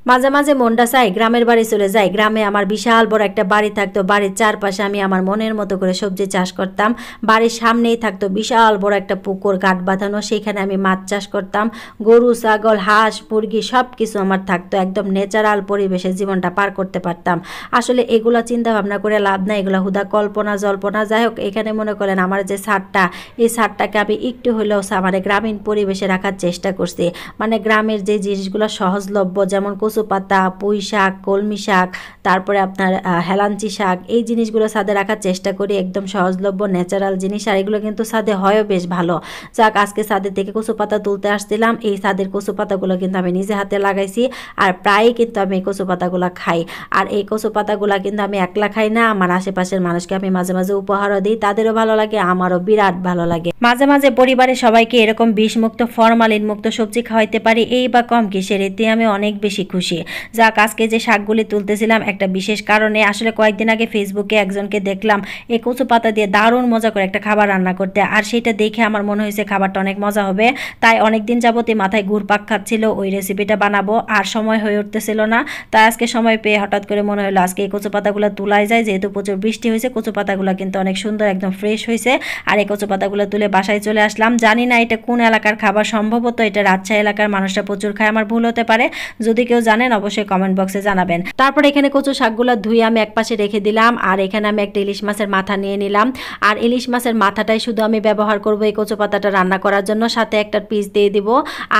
মাঝে মাঝে মনটা চাই গ্রামের বাড়ি চলে যাই। গ্রামে আমার বিশাল বড় একটা বাড়ি থাকতো, বাড়ির চারপাশে আমি আমার মনের মতো করে সবজি চাষ করতাম। বাড়ির সামনেই থাকতো বিশাল বড় একটা পুকুর গাঁট বাঁধানো, সেখানে আমি মাছ চাষ করতাম। গরু ছাগল হাঁস মুরগি সব কিছু আমার থাকতো, একদম ন্যাচারাল পরিবেশে জীবনটা পার করতে পারতাম। আসলে এগুলো চিন্তা ভাবনা করে লাভ নাই, এগুলো হুদা কল্পনা জল্পনা। যাই হোক, এখানে মনে করেন আমার যে ছাদটা, এই ছাদটাকে আমি একটু হলেও মানে গ্রামীণ পরিবেশে রাখার চেষ্টা করছি। মানে গ্রামের যে জিনিসগুলো সহজলভ্য, যেমন কচু পাতা পুঁই শাক কলমি শাক, তারপরে আপনার হেলাঞ্চি শাক, এই জিনিসগুলো ছাদে রাখার চেষ্টা করি, একদম সহজলভ্য ন্যাচারাল জিনিস। আর এগুলো কিন্তু ছাদে হয়ও বেশ ভালো। যাক, আজকে ছাদের থেকে কচু পাতা তুলতে আসছিলাম, এই ছাদের কচু পাতাগুলো কিন্তু আমি নিজে হাতে লাগাইছি। আর প্রায়ই কিন্তু আমি এই কচু পাতাগুলো খাই। আর এই কচু পাতাগুলো কিন্তু আমি একলা খাই না, আমার আশেপাশের মানুষকে আমি মাঝে মাঝে উপহারও দিই, তাদেরও ভালো লাগে, আমারও বিরাট ভালো লাগে। মাঝে মাঝে পরিবারের সবাইকে এরকম বিষমুক্ত ফরমালিন মুক্ত সবজি খাওয়াইতে পারি, এই বা কম কিসের, এতে আমি অনেক বেশি খুশি। যাক, আজকে যে শাকগুলি তুলতেছিলাম একটা বিশেষ কারণে। আসলে কয়েকদিন আগে ফেসবুকে একজনকে দেখলাম এই কচু পাতা দিয়ে দারুণ মজা করে একটা খাবার রান্না করতে, আর সেটা দেখে আমার মনে হয়েছে খাবারটা অনেক মজা হবে। তাই অনেকদিন যাবতই মাথায় ঘুরপাক খাচ্ছিল ওই রেসিপিটা বানাবো, আর সময় হয়ে উঠতেছিল না। তাই আজকে সময় পেয়ে হঠাৎ করে মনে হলো আজকে এই কচু পাতাগুলো তুলাই যায়, যেহেতু প্রচুর বৃষ্টি হয়েছে। কচু পাতাগুলো কিন্তু অনেক সুন্দর একদম ফ্রেশ হয়েছে। আর এই কচু পাতাগুলো তুলে বাসায় চলে আসলাম। জানি না এটা কোন এলাকার খাবার, সম্ভবত এটা রাজশাহী এলাকার মানুষরা প্রচুর খায়, আমার ভুল হতে পারে। যদি কেউ জানেন অবশ্যই কমেন্ট বক্সে জানাবেন। তারপর এখানে কচু শাকগুলো ধুয়ে আমি একপাশে রেখে দিলাম, আর এখানে আমি একটা ইলিশ মাছের মাথা নিয়ে নিলাম। আর ইলিশ মাছের মাথাটাই শুধু আমি ব্যবহার করব এই কচু পাতাটা রান্না করার জন্য, সাথে একটা পিস দিয়ে দিব।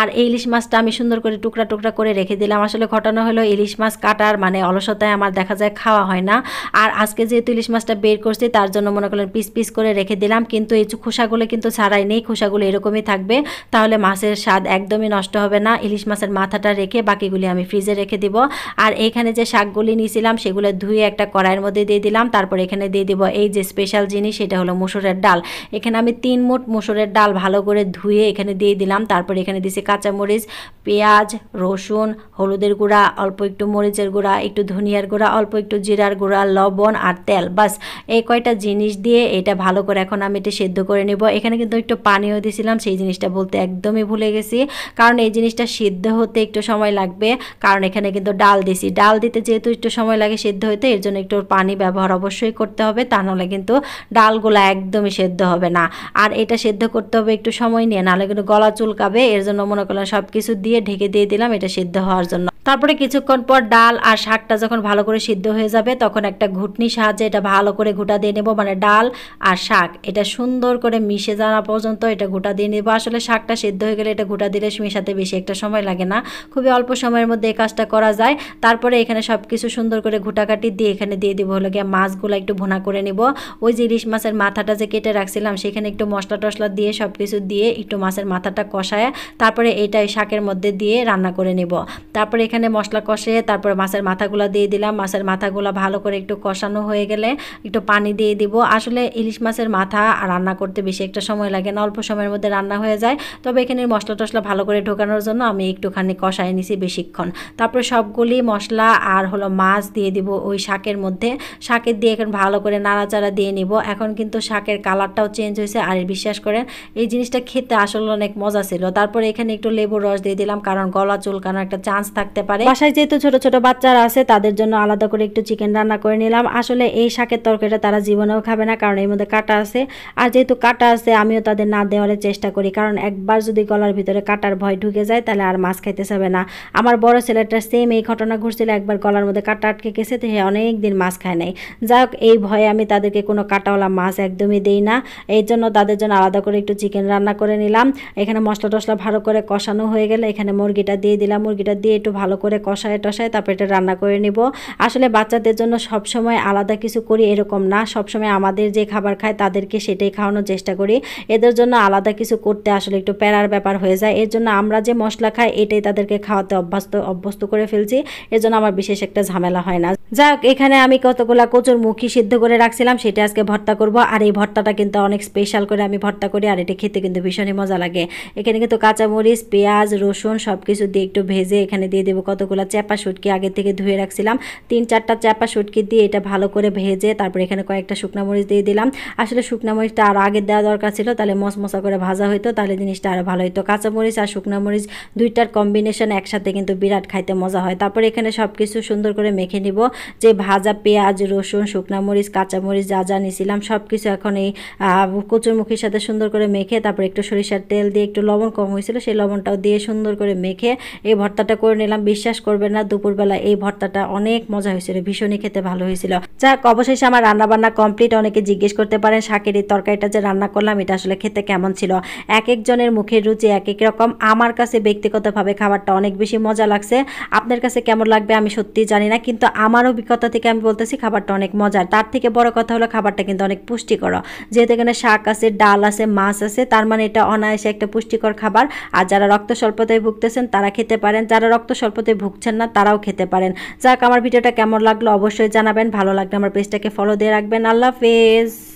আর এই ইলিশ মাছটা আমি সুন্দর করে টুকরা টুকরা করে রেখে দিলাম। আসলে ঘটনা হলো ইলিশ মাছ কাটার মানে অলসতায় আমার দেখা যায় খাওয়া হয় না। আর আজকে যেহেতু ইলিশ মাছটা বের করছি তার জন্য মনে করেন পিস পিস করে রেখে দিলাম, কিন্তু এই খোসাগুলো কিন্তু ছাড়াই নেই, খোসাগুলো এরকমই থাকবে, তাহলে মাছের স্বাদ একদমই নষ্ট হবে না। ইলিশ মাছের মাথাটা রেখে বাকিগুলি আমি ফ্রিজে রেখে দিব। আর এখানে যে শাকগুলি নিয়েছিলাম সেগুলো ধুয়ে একটা কড়াইয়ের মধ্যে দিয়ে দিলাম। তারপর এখানে দিয়ে দিব এই যে স্পেশাল জিনিস, সেটা হলো মসুরের ডাল। এখানে আমি 3 মুঠ মসুরের ডাল ভালো করে ধুয়ে এখানে দিয়ে দিলাম। তারপর এখানে দিয়েছি কাঁচামরিচ, পেঁয়াজ, রসুন, হলুদের গুঁড়া, অল্প একটু মরিচের গুঁড়া, একটু ধনিয়ার গুঁড়া, অল্প একটু জিরার গুঁড়া, লবণ আর তেল, বাস এই কয়টা জিনিস দিয়ে এটা ভালো করে এখন আমি এটা সেদ্ধ করে নেব। এখানে কিন্তু একটু পানিও দিয়েছিলাম, সেই জিনিসটা বলতে একদমই ভুলে গেছি, কারণ এই জিনিসটা সিদ্ধ হতে একটু সময় লাগবে, কারণ এখানে কিন্তু ডাল দিছি। ডাল দিতে যেহেতু একটু সময় লাগে সেদ্ধ হতে, এর জন্য একটু পানি ব্যবহার অবশ্যই করতে হবে, তা নাহলে কিন্তু ডালগুলো একদমই সেদ্ধ হবে না। আর এটা সেদ্ধ করতে হবে একটু সময় নিয়ে, নাহলে কিন্তু গলা চুলকাবে। এর জন্য মনে করলাম সব কিছু দিয়ে ঢেকে দিয়ে দিলাম এটা সেদ্ধ হওয়ার জন্য। তারপরে কিছুক্ষণ পর ডাল আর শাকটা যখন ভালো করে সিদ্ধ হয়ে যাবে, তখন একটা ঘুটনির সাহায্যে এটা ভালো করে ঘুটা দিয়ে নেব, মানে ডাল আর শাক এটা সুন্দর করে মিশে যাওয়া পর্যন্ত এটা ঘুটা দিয়ে নেব। আসলে শাকটা সিদ্ধ হয়ে গেলে এটা ঘুটা দিলে মেশাতে বেশি একটা সময় লাগে না, খুবই অল্প সময়ের মধ্যে এই কাজটা করা যায়। তারপরে এখানে সব কিছু সুন্দর করে ঘুটাকাটি দিয়ে এখানে দিয়ে দিব হলো গিয়ে মাছগুলো একটু ভুনা করে নিব। ওই যে ইলিশ মাছের মাথাটা যে কেটে রাখছিলাম সেখানে একটু মশলা টশলা দিয়ে সব কিছু দিয়ে একটু মাছের মাথাটা কষায় তারপরে এইটা শাকের মধ্যে দিয়ে রান্না করে নিব। তারপরে এখানে মশলা কষিয়ে তারপরে মাছের মাথাগুলো দিয়ে দিলাম। মাছের মাথাগুলো ভালো করে একটু কষানো হয়ে গেলে একটু পানি দিয়ে দিব। আসলে ইলিশ মাছের মাথা রান্না করতে বেশি একটা সময় লাগে না, অল্প সময়ের মধ্যে রান্না হয়ে যায়। তবে এখানে মশলা টশলা ভালো করে ঢোকানোর জন্য আমি একটুখানি কষায় নিছি বেশিক্ষণ। তারপরে সবগুলি মশলা আর হলো মাছ দিয়ে দিব ওই শাকের মধ্যে। শাকের দিয়ে এখন ভালো করে নাড়াচাড়া দিয়ে নিব। এখন কিন্তু শাকের কালারটাও চেঞ্জ হয়েছে, আর বিশ্বাস করেন এই জিনিসটা খেতে আসলে অনেক মজা ছিল। তারপরে এখানে একটু লেবুর রস দিয়ে দিলাম, কারণ গলা চুলকানোর একটা চান্স থাকতে পারে। বাসায় যেহেতু ছোট ছোট বাচ্চারা আছে তাদের জন্য আলাদা করে একটু চিকেন রান্না করে নিলাম। আসলে এই শাকের তরকারিটা তারা জীবনেও খাবে না, কারণ এর মধ্যে কাঁটা আছে। আর যেহেতু কাঁটা আছে আমিও তাদের না দেওয়ার চেষ্টা করি, কারণ একবার যদি গলার ভিতরে কাঁটার ভয় ঢুকে যায় তাহলে আর মাছ খাইতে চাবে না। আমার বড় ছেলেটার সেম এই ঘটনা ঘটছিল, একবার গলার মধ্যে কাঁটা আটকে গেছে, তো সে অনেক দিন মাছ খায় নাই। যাই হোক, এই ভয়ে আমি তাদেরকে কোনো কাঁটাওয়ালা মাছ একদমই দেই না। এই জন্য তাদের জন্য আলাদা করে একটু চিকেন রান্না করে নিলাম। এখানে মশলা টশলা ভালো করে কষানো হয়ে গেলে এখানে মুরগিটা দিয়ে দিলাম। মুরগিটা দিয়ে একটু ভালো করে কষায় টষায় তারপরে এটা রান্না করে নিব। আসলে বাচ্চাদের জন্য সবসময় আলাদা কিছু করি এরকম না, সবসময় আমাদের যে খাবার খায় তাদেরকে সেটাই খাওয়ানোর চেষ্টা করি। এদের জন্য আলাদা কিছু করতে আসলে একটু প্যারার ব্যাপার হয়ে যায়। এর জন্য আমরা যে মশলা খাই এটাই তাদেরকে খাওয়াতে অভ্যস্ত করে ফেলছি, এর জন্য আমার বিশেষ একটা ঝামেলা হয় না। যাক, এখানে আমি কতগুলা কচুরমুখী সিদ্ধ করে রাখছিলাম, সেটা আজকে ভর্তা করব। আর এই ভর্তাটা কিন্তু অনেক স্পেশাল করে আমি ভর্তা করি, আর এটা খেতে কিন্তু ভীষণই মজা লাগে। এখানে কিন্তু কাঁচামরিচ, পেঁয়াজ, রসুন সব কিছু দিয়ে একটু ভেজে এখানে দিয়ে দেবো কতগুলো চ্যাপা শুটকি আগে থেকে ধুয়ে রাখছিলাম। 3-4টা চ্যাপা শুটকি দিয়ে এটা ভালো করে ভেজে তারপর এখানে কয়েকটা শুকনা মরিচ দিয়ে দিলাম। আসলে শুকনা মরিচটা আরও আগে দেওয়া দরকার ছিল, তাহলে মশমশা করে ভাজা হইতো, তাহলে জিনিসটা আরও ভালো হইতো। কাঁচামরিচ আর শুকনা মরিচ দুইটার কম্বিনেশন একসাথে কিন্তু বিরাট খাইতে মজা হয়। তারপর এখানে সব কিছু সুন্দর করে মেখে নিব। যে ভাজা পেঁয়াজ, রসুন, শুকনা মরিচ, কাঁচামরিচ যা যা নিয়েছিলাম সব কিছু এখন এই কচুরমুখির সাথে সুন্দর করে মেখে তারপর একটু সরিষার তেল দিয়ে, একটু লবণ কম হয়েছিল সেই লবণটাও দিয়ে সুন্দর করে মেখে এই ভর্তাটা করে নিলাম। বিশ্বাস করবেন না, দুপুরবেলা এই ভর্তাটা অনেক মজা হয়েছিল, ভীষণই খেতে ভালো হয়েছিল। যাক, অবশেষে আমার রান্নাবান্না কমপ্লিট। অনেকে জিজ্ঞেস করতে পারেন শাকের এই তরকারিটা যে রান্না করলাম এটা আসলে খেতে কেমন ছিল। এক একজনের মুখের রুচি এক এক রকম। আমার কাছে ব্যক্তিগতভাবে খাবারটা অনেক বেশি মজা লাগছে। আপনার কাছে কেমন লাগবে আমি সত্যিই জানি না, কিন্তু আমার অভিজ্ঞতা থেকে আমি বলতেছি খাবারটা অনেক মজার। তার থেকে বড় কথা হলো খাবারটা কিন্তু অনেক পুষ্টিকর। যেহেতু এখানে শাক আছে, ডাল আছে, মাছ আছে, তার মানে এটা অনায়াসে একটা পুষ্টিকর খাবার। আর যারা রক্ত স্বল্পতায় ভুগতেছেন তারা খেতে পারেন, যারা রক্ত স্বল্পতায় ভুগছেন না তারাও খেতে পারেন। যাক, আমার ভিডিওটা কেমন লাগলো অবশ্যই জানাবেন। ভালো লাগলে আমার পেজটাকে ফলো দিয়ে রাখবেন। আল্লাহ হাফেজ।